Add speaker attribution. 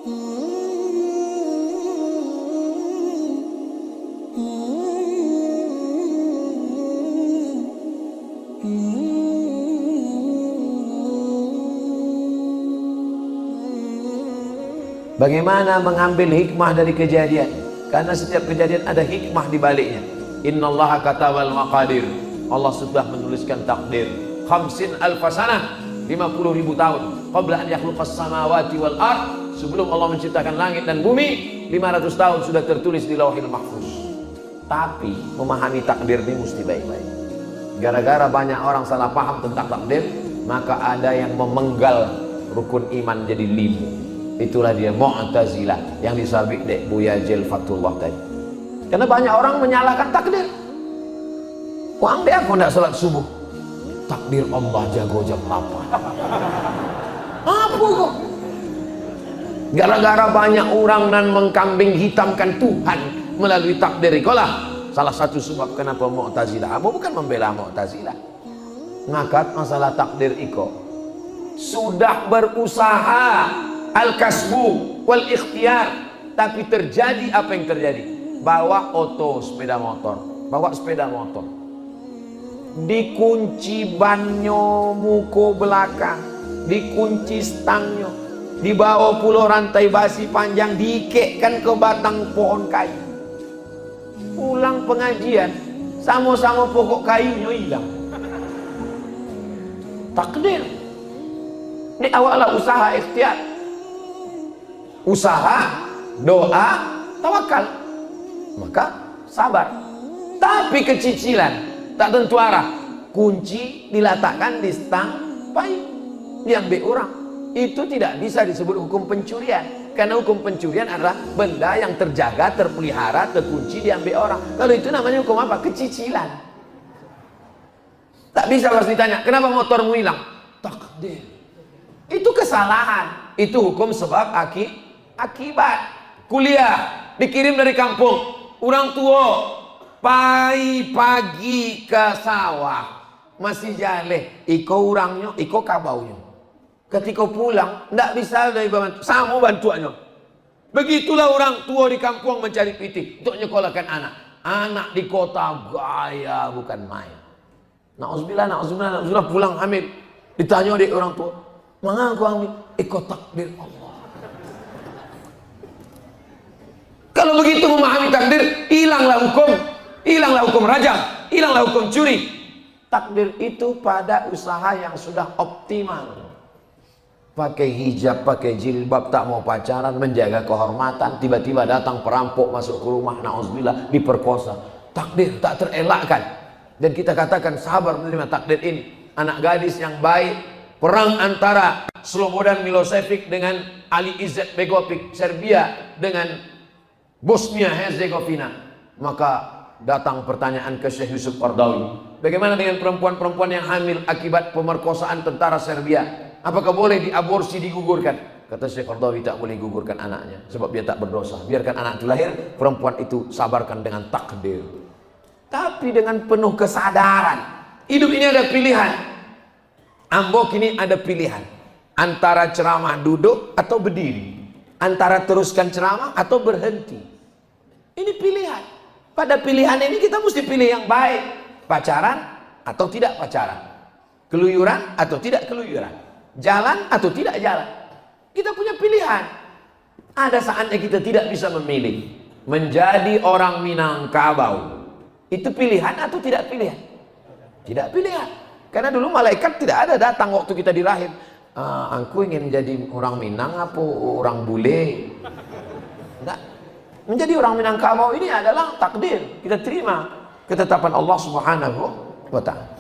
Speaker 1: Bagaimana mengambil hikmah dari kejadian? Karena setiap kejadian ada hikmah di baliknya. Innallaha katabal maqadir. Allah sudah menuliskan takdir. 50 alfasanah, 50.000 tahun. Qabla an yakhluqas samawati wal ard. Sebelum Allah menciptakan langit dan bumi, 500 tahun sudah tertulis di Lauhil Mahfuz. Tapi memahami takdir ini mesti baik-baik. Gara-gara banyak orang salah paham tentang takdir, maka ada yang memenggal rukun iman jadi 5. Itulah dia Mu'tazilah yang disabik dek Buya Jil Fatullah tadi. Karena banyak orang menyalahkan takdir. Wah, dia aku tidak sholat subuh. Takdir Allah jago jam 8. Apa kok? Gara-gara banyak orang dan mengkambing hitamkan Tuhan melalui takdir. Itulah salah satu sebab kenapa Mu'tazilah. Aku bukan membela Mu'tazilah. Ngakat masalah takdir iko. Sudah berusaha al-kasbu wal ikhtiar, tapi terjadi apa yang terjadi? Bawa sepeda motor, dikunci banyo muko belakang, dikunci stangnya, dibawa pulau rantai basi panjang, diikekkan ke batang pohon kayu. Pulang pengajian, sama-sama pokok kayunya hilang. Takdir. Ini awalnya usaha ikhtiar, usaha, doa, tawakal, maka sabar. Tapi kecicilan tak tentu arah, kunci diletakkan di stang payung diambil orang, itu tidak bisa disebut hukum pencurian. Karena hukum pencurian adalah benda yang terjaga, terpelihara, terkunci diambil orang. Kalau itu namanya hukum apa? Kecicilan. Tak bisa harus ditanya, kenapa motormu hilang? Takdir. Itu kesalahan, itu hukum sebab akibat. Kuliah dikirim dari kampung, orang tua pagi ke sawah masih jale, iko orangnya, iko kabaunya. Ketika pulang tidak bisa dari bantu, sama bantuannya. Begitulah orang tua di kampung mencari pitik untuk nyekolahkan anak di kota gaya bukan main. Na'udzubillah pulang ambil, ditanya oleh orang tua, "Mangga aku ambil?" Ikut takdir Allah. Kalau begitu memahami takdir, hilanglah hukum rajam, hilanglah hukum curi. Takdir itu pada usaha yang sudah optimal. Pakai hijab, pakai jilbab, tak mau pacaran, menjaga kehormatan, tiba-tiba datang perampok masuk ke rumah, na'udzubillah, diperkosa. Takdir tak terelakkan. Dan kita katakan sabar menerima takdir ini. Anak gadis yang baik, perang antara Slobodan Milosevic dengan Ali Izzet Begovic Serbia dengan Bosnia Herzegovina. Maka datang pertanyaan ke Syekh Yusuf Qaradawi, bagaimana dengan perempuan-perempuan yang hamil akibat pemerkosaan tentara Serbia? Apakah boleh diaborsi, digugurkan? Kata Syekh Qaradawi, tak boleh gugurkan anaknya sebab dia tak berdosa. Biarkan anak itu lahir, perempuan itu sabarkan dengan takdir. Tapi dengan penuh kesadaran. Hidup ini ada pilihan. Ambok ini ada pilihan antara ceramah duduk atau berdiri, antara teruskan ceramah atau berhenti. Ini pilihan. Pada pilihan ini kita mesti pilih yang baik. Pacaran atau tidak pacaran, keluyuran atau tidak keluyuran, jalan atau tidak jalan. Kita punya pilihan. Ada saatnya kita tidak bisa memilih. Menjadi orang Minangkabau itu pilihan atau tidak pilihan? Tidak pilihan. Karena dulu malaikat tidak ada datang waktu kita dilahir. Aku ingin jadi orang Minang apa orang bule. Enggak. Menjadi orang Minangkabau ini adalah takdir. Kita terima ketetapan Allah Subhanahu wa ta'ala.